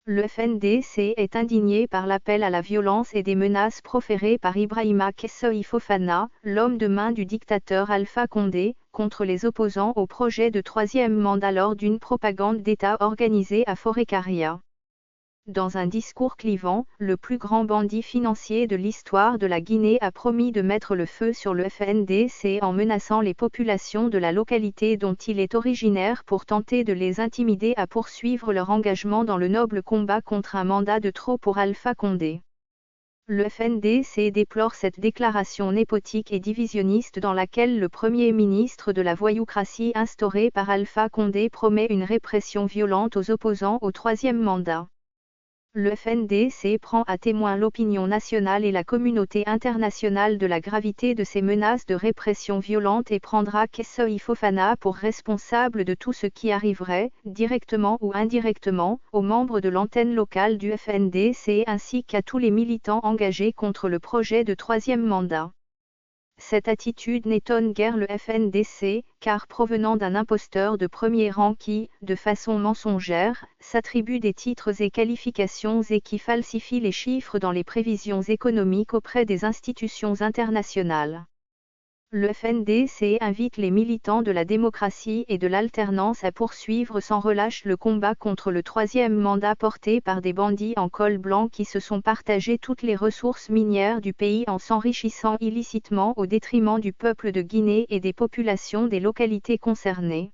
Le FNDC est indigné par l'appel à la violence et des menaces proférées par Ibrahima Kessoy Fofana, l'homme de main du dictateur Alpha Condé, contre les opposants au projet de troisième mandat lors d'une propagande d'État organisée à Forêt-Caria. Dans un discours clivant, le plus grand bandit financier de l'histoire de la Guinée a promis de mettre le feu sur le FNDC en menaçant les populations de la localité dont il est originaire pour tenter de les intimider à poursuivre leur engagement dans le noble combat contre un mandat de trop pour Alpha Condé. Le FNDC déplore cette déclaration népotique et divisionniste dans laquelle le Premier ministre de la voyoucratie instaurée par Alpha Condé promet une répression violente aux opposants au troisième mandat. Le FNDC prend à témoin l'opinion nationale et la communauté internationale de la gravité de ces menaces de répression violente et prendra Kessoy Fofana pour responsable de tout ce qui arriverait, directement ou indirectement, aux membres de l'antenne locale du FNDC ainsi qu'à tous les militants engagés contre le projet de troisième mandat. Cette attitude n'étonne guère le FNDC, car provenant d'un imposteur de premier rang qui, de façon mensongère, s'attribue des titres et qualifications et qui falsifie les chiffres dans les prévisions économiques auprès des institutions internationales. Le FNDC invite les militants de la démocratie et de l'alternance à poursuivre sans relâche le combat contre le troisième mandat porté par des bandits en col blanc qui se sont partagés toutes les ressources minières du pays en s'enrichissant illicitement au détriment du peuple de Guinée et des populations des localités concernées.